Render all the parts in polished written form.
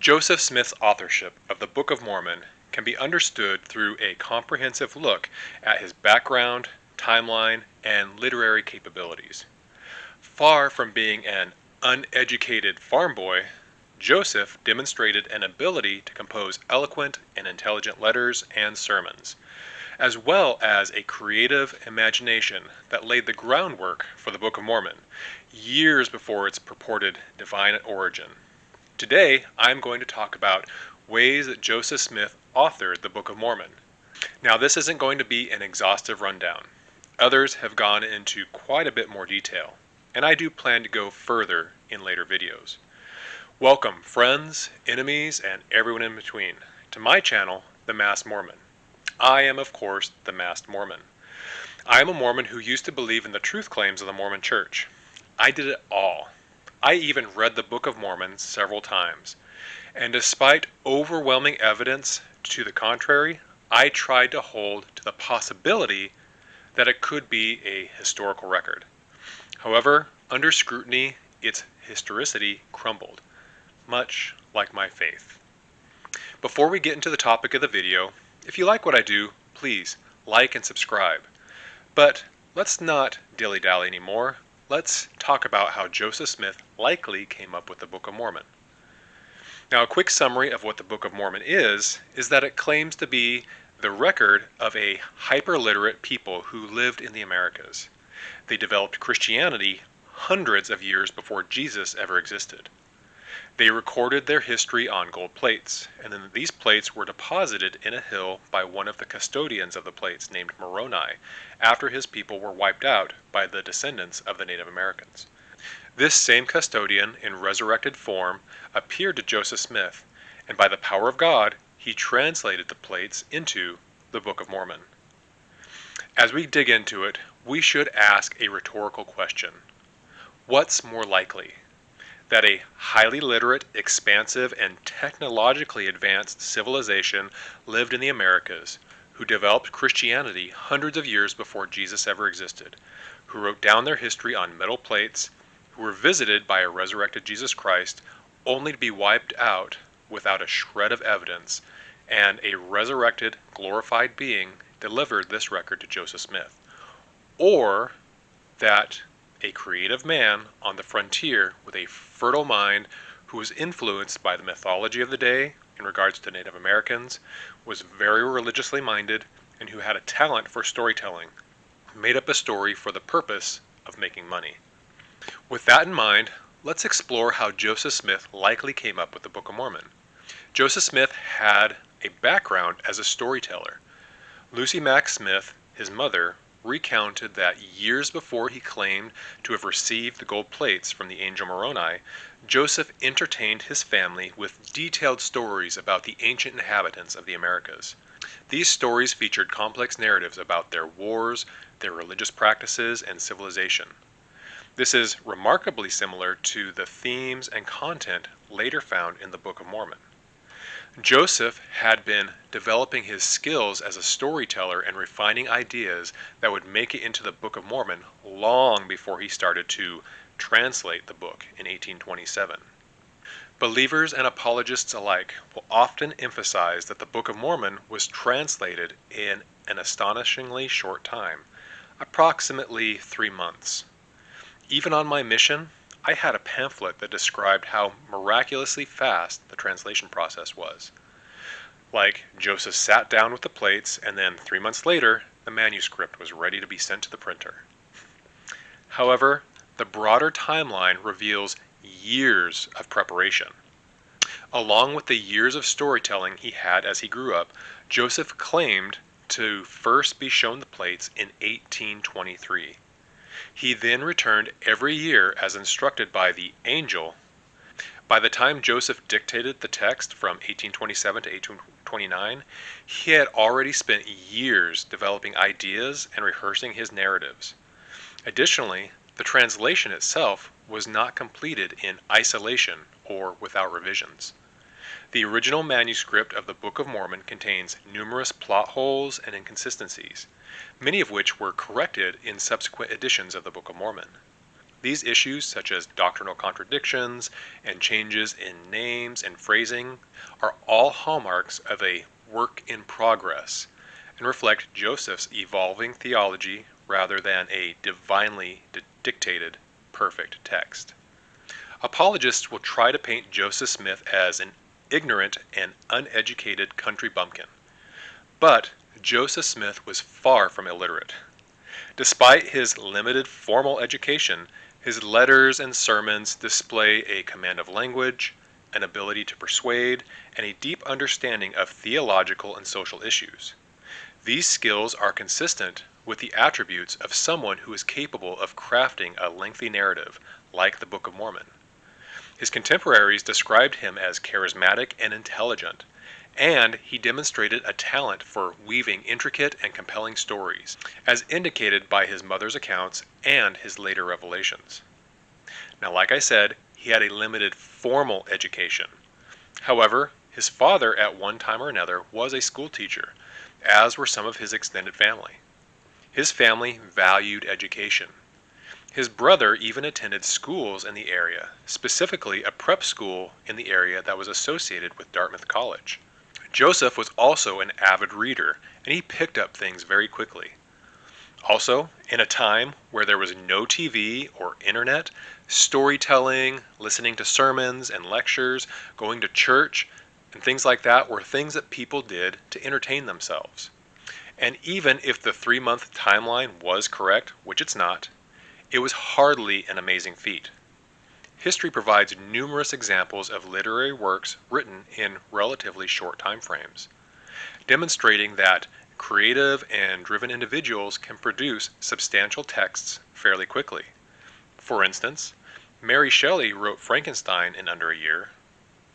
Joseph Smith's authorship of the Book of Mormon can be understood through a comprehensive look at his background, timeline, and literary capabilities. Far from being an uneducated farm boy, Joseph demonstrated an ability to compose eloquent and intelligent letters and sermons, as well as a creative imagination that laid the groundwork for the Book of Mormon, years before its purported divine origin. Today, I'm going to talk about ways that Joseph Smith authored the Book of Mormon. Now, this isn't going to be an exhaustive rundown. Others have gone into quite a bit more detail, and I do plan to go further in later videos. Welcome, friends, enemies, and everyone in between, to my channel, The Masked Mormon. I am, of course, the Masked Mormon. I am a Mormon who used to believe in the truth claims of the Mormon Church. I did it all. I even read the Book of Mormon several times, and despite overwhelming evidence to the contrary, I tried to hold to the possibility that it could be a historical record. However, under scrutiny, its historicity crumbled, much like my faith. Before we get into the topic of the video, if you like what I do, please like and subscribe. But let's not dilly-dally anymore. Let's talk about how Joseph Smith likely came up with the Book of Mormon. Now, a quick summary of what the Book of Mormon is that it claims to be the record of a hyper-literate people who lived in the Americas. They developed Christianity hundreds of years before Jesus ever existed. They recorded their history on gold plates, and then these plates were deposited in a hill by one of the custodians of the plates named Moroni, after his people were wiped out by the descendants of the Native Americans. This same custodian, in resurrected form, appeared to Joseph Smith, and by the power of God, he translated the plates into the Book of Mormon. As we dig into it, we should ask a rhetorical question. What's more likely? That a highly literate, expansive, and technologically advanced civilization lived in the Americas, who developed Christianity hundreds of years before Jesus ever existed, who wrote down their history on metal plates, who were visited by a resurrected Jesus Christ, only to be wiped out without a shred of evidence, and a resurrected, glorified being delivered this record to Joseph Smith. Or that a creative man on the frontier with a fertile mind who was influenced by the mythology of the day in regards to Native Americans, was very religiously minded, and who had a talent for storytelling, made up a story for the purpose of making money. With that in mind, let's explore how Joseph Smith likely came up with the Book of Mormon. Joseph Smith had a background as a storyteller. Lucy Mack Smith, his mother, recounted that years before he claimed to have received the gold plates from the angel Moroni, Joseph entertained his family with detailed stories about the ancient inhabitants of the Americas. These stories featured complex narratives about their wars, their religious practices, and civilization. This is remarkably similar to the themes and content later found in the Book of Mormon. Joseph had been developing his skills as a storyteller and refining ideas that would make it into the Book of Mormon long before he started to translate the book in 1827. Believers and apologists alike will often emphasize that the Book of Mormon was translated in an astonishingly short time, approximately 3 months. Even on my mission, I had a pamphlet that described how miraculously fast the translation process was. Like, Joseph sat down with the plates, and then 3 months later, the manuscript was ready to be sent to the printer. However, the broader timeline reveals years of preparation. Along with the years of storytelling he had as he grew up, Joseph claimed to first be shown the plates in 1823. He then returned every year as instructed by the angel. By the time Joseph dictated the text from 1827 to 1829, he had already spent years developing ideas and rehearsing his narratives. Additionally, the translation itself was not completed in isolation or without revisions. The original manuscript of the Book of Mormon contains numerous plot holes and inconsistencies, many of which were corrected in subsequent editions of the Book of Mormon. These issues, such as doctrinal contradictions and changes in names and phrasing, are all hallmarks of a work in progress and reflect Joseph's evolving theology rather than a divinely dictated perfect text. Apologists will try to paint Joseph Smith as an ignorant and uneducated country bumpkin. But Joseph Smith was far from illiterate. Despite his limited formal education, his letters and sermons display a command of language, an ability to persuade, and a deep understanding of theological and social issues. These skills are consistent with the attributes of someone who is capable of crafting a lengthy narrative, like the Book of Mormon. His contemporaries described him as charismatic and intelligent, and he demonstrated a talent for weaving intricate and compelling stories, as indicated by his mother's accounts and his later revelations. Now, like I said, he had a limited formal education. However, his father at one time or another was a school teacher, as were some of his extended family. His family valued education. His brother even attended schools in the area, specifically a prep school in the area that was associated with Dartmouth College. Joseph was also an avid reader, and he picked up things very quickly. Also, in a time where there was no TV or internet, storytelling, listening to sermons and lectures, going to church, and things like that were things that people did to entertain themselves. And even if the 3-month timeline was correct, which it's not, it was hardly an amazing feat. History provides numerous examples of literary works written in relatively short time frames, demonstrating that creative and driven individuals can produce substantial texts fairly quickly. For instance, Mary Shelley wrote Frankenstein in under a year.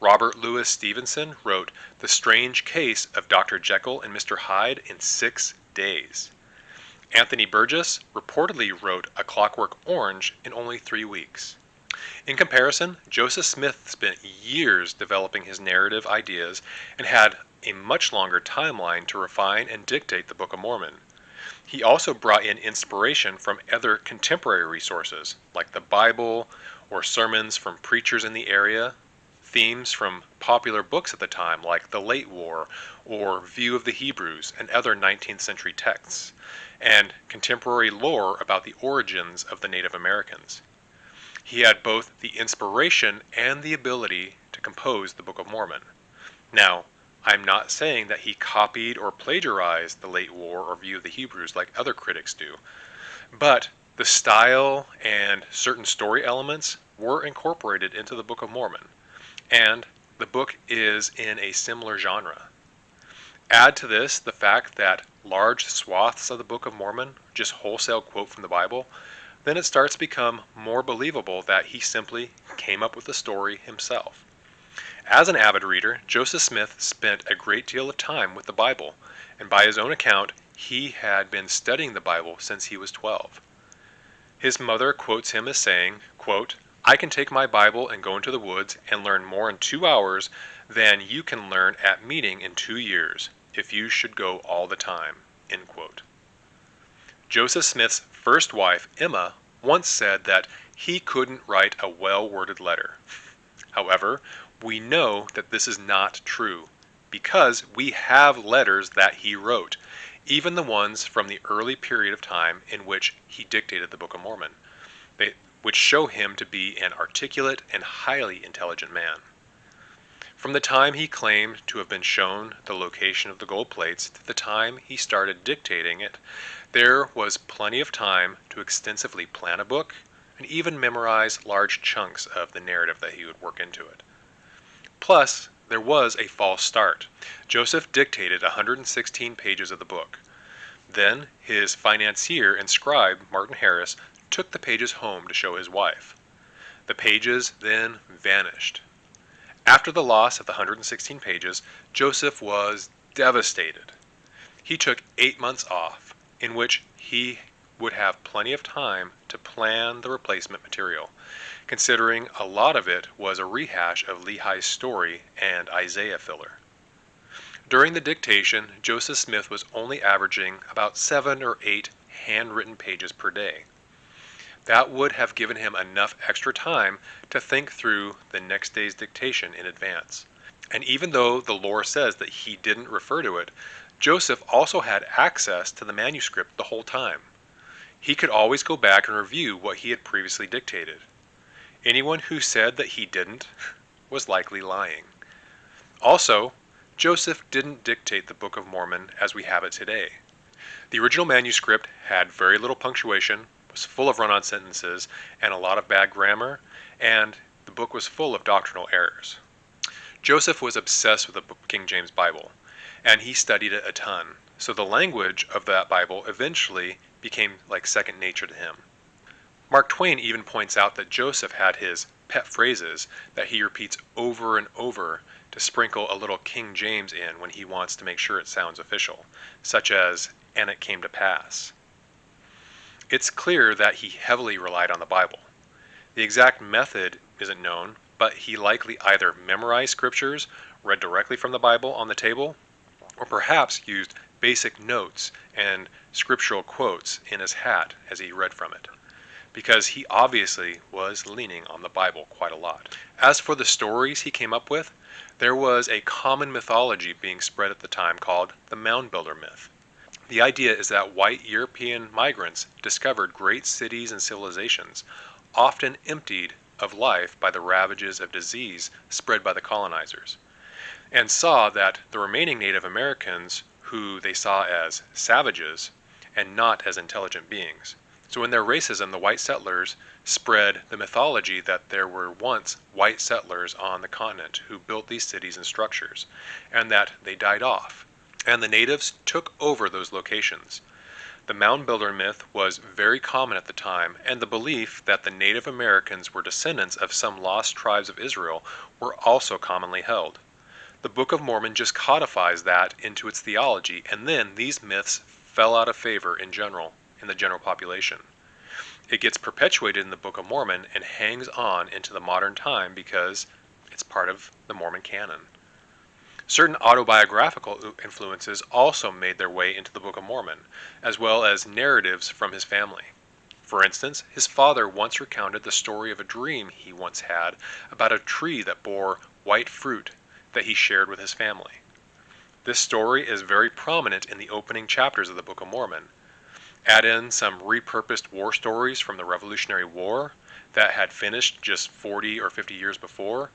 Robert Louis Stevenson wrote The Strange Case of Dr. Jekyll and Mr. Hyde in 6 days. Anthony Burgess reportedly wrote A Clockwork Orange in only 3 weeks. In comparison, Joseph Smith spent years developing his narrative ideas and had a much longer timeline to refine and dictate the Book of Mormon. He also brought in inspiration from other contemporary resources, like the Bible or sermons from preachers in the area, themes from popular books at the time, like The Late War or View of the Hebrews and other 19th century texts, and contemporary lore about the origins of the Native Americans. He had both the inspiration and the ability to compose the Book of Mormon. Now, I'm not saying that he copied or plagiarized The Late War or View of the Hebrews like other critics do, but the style and certain story elements were incorporated into the Book of Mormon, and the book is in a similar genre. Add to this the fact that large swaths of the Book of Mormon just wholesale quote from the Bible, then it starts to become more believable that he simply came up with the story himself. As an avid reader, Joseph Smith spent a great deal of time with the Bible, and by his own account, he had been studying the Bible since he was 12. His mother quotes him as saying, quote, "I can take my Bible and go into the woods and learn more in 2 hours than you can learn at meeting in 2 years, if you should go all the time." End quote. Joseph Smith's first wife, Emma, once said that he couldn't write a well-worded letter. However, we know that this is not true, because we have letters that he wrote, even the ones from the early period of time in which he dictated the Book of Mormon, which show him to be an articulate and highly intelligent man. From the time he claimed to have been shown the location of the gold plates to the time he started dictating it, there was plenty of time to extensively plan a book and even memorize large chunks of the narrative that he would work into it. Plus, there was a false start. Joseph dictated 116 pages of the book. Then, his financier and scribe, Martin Harris, took the pages home to show his wife. The pages then vanished. After the loss of the 116 pages, Joseph was devastated. He took 8 months off, in which he would have plenty of time to plan the replacement material, considering a lot of it was a rehash of Lehi's story and Isaiah filler. During the dictation, Joseph Smith was only averaging about 7 or 8 handwritten pages per day. That would have given him enough extra time to think through the next day's dictation in advance. And even though the lore says that he didn't refer to it, Joseph also had access to the manuscript the whole time. He could always go back and review what he had previously dictated. Anyone who said that he didn't was likely lying. Also, Joseph didn't dictate the Book of Mormon as we have it today. The original manuscript had very little punctuation, was full of run-on sentences, and a lot of bad grammar, and the book was full of doctrinal errors. Joseph was obsessed with the King James Bible, and he studied it a ton, so the language of that Bible eventually became like second nature to him. Mark Twain even points out that Joseph had his pet phrases that he repeats over and over to sprinkle a little King James in when he wants to make sure it sounds official, such as, "and it came to pass." It's clear that he heavily relied on the Bible. The exact method isn't known, but he likely either memorized scriptures, read directly from the Bible on the table, or perhaps used basic notes and scriptural quotes in his hat as he read from it, because he obviously was leaning on the Bible quite a lot. As for the stories he came up with, there was a common mythology being spread at the time called the Mound Builder myth. The idea is that white European migrants discovered great cities and civilizations, often emptied of life by the ravages of disease spread by the colonizers, and saw that the remaining Native Americans, who they saw as savages and not as intelligent beings. So in their racism, the white settlers spread the mythology that there were once white settlers on the continent who built these cities and structures, and that they died off, and the natives took over those locations. The mound builder myth was very common at the time, and the belief that the Native Americans were descendants of some lost tribes of Israel were also commonly held. The Book of Mormon just codifies that into its theology, and then these myths fell out of favor in the general population. It gets perpetuated in the Book of Mormon and hangs on into the modern time because it's part of the Mormon canon. Certain autobiographical influences also made their way into the Book of Mormon, as well as narratives from his family. For instance, his father once recounted the story of a dream he once had about a tree that bore white fruit that he shared with his family. This story is very prominent in the opening chapters of the Book of Mormon. Add in some repurposed war stories from the Revolutionary War that had finished just 40 or 50 years before,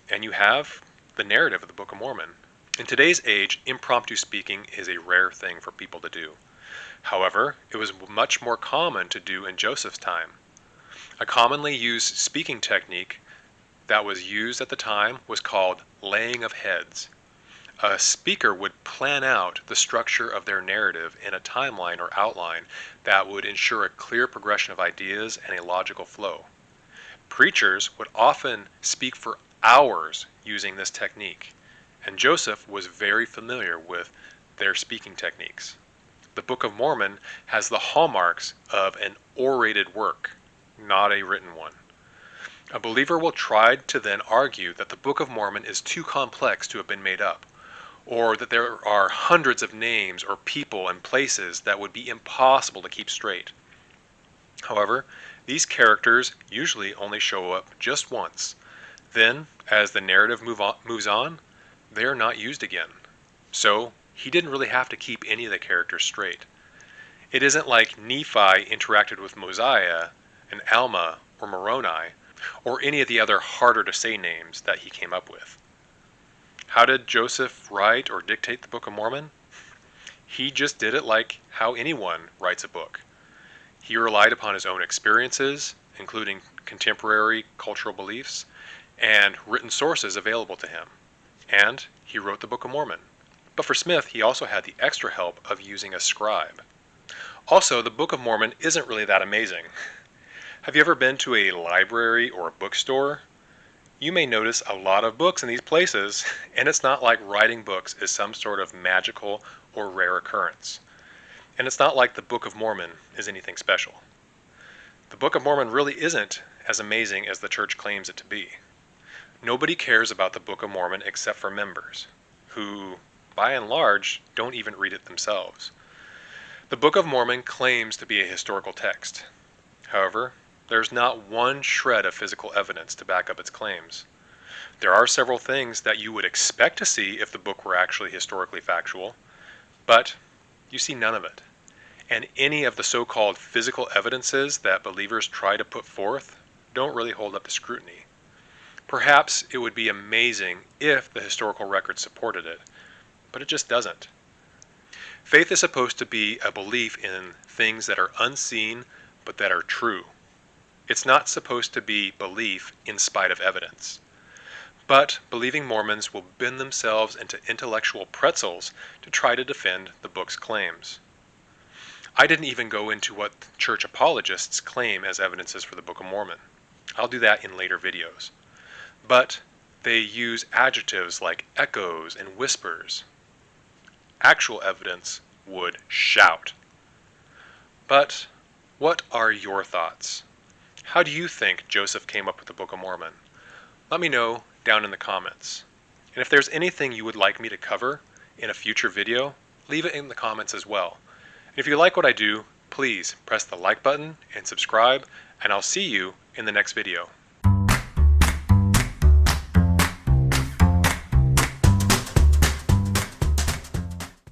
and you have the narrative of the Book of Mormon. In today's age, impromptu speaking is a rare thing for people to do. However, it was much more common to do in Joseph's time. A commonly used speaking technique that was used at the time was called laying of heads. A speaker would plan out the structure of their narrative in a timeline or outline that would ensure a clear progression of ideas and a logical flow. Preachers would often speak for hours using this technique, and Joseph was very familiar with their speaking techniques. The Book of Mormon has the hallmarks of an orated work, not a written one. A believer will try to then argue that the Book of Mormon is too complex to have been made up, or that there are hundreds of names or people and places that would be impossible to keep straight. However, these characters usually only show up just once. Then, as the narrative moves on, they are not used again. So, he didn't really have to keep any of the characters straight. It isn't like Nephi interacted with Mosiah and Alma or Moroni, or any of the other harder to say names that he came up with. How did Joseph write or dictate the Book of Mormon? He just did it like how anyone writes a book. He relied upon his own experiences, including contemporary cultural beliefs, and written sources available to him. And he wrote the Book of Mormon. But for Smith, he also had the extra help of using a scribe. Also, the Book of Mormon isn't really that amazing. Have you ever been to a library or a bookstore? You may notice a lot of books in these places, and it's not like writing books is some sort of magical or rare occurrence. And it's not like the Book of Mormon is anything special. The Book of Mormon really isn't as amazing as the church claims it to be. Nobody cares about the Book of Mormon except for members, who, by and large, don't even read it themselves. The Book of Mormon claims to be a historical text. However, There's not one shred of physical evidence to back up its claims. There are several things that you would expect to see if the book were actually historically factual, but you see none of it. And any of the so-called physical evidences that believers try to put forth don't really hold up to scrutiny. Perhaps it would be amazing if the historical record supported it, but it just doesn't. Faith is supposed to be a belief in things that are unseen but that are true. It's not supposed to be belief in spite of evidence. But believing Mormons will bend themselves into intellectual pretzels to try to defend the book's claims. I didn't even go into what church apologists claim as evidences for the Book of Mormon. I'll do that in later videos. But they use adjectives like echoes and whispers. Actual evidence would shout. But what are your thoughts? How do you think Joseph came up with the Book of Mormon? Let me know down in the comments. And if there's anything you would like me to cover in a future video, leave it in the comments as well. And if you like what I do, please press the like button and subscribe, and I'll see you in the next video.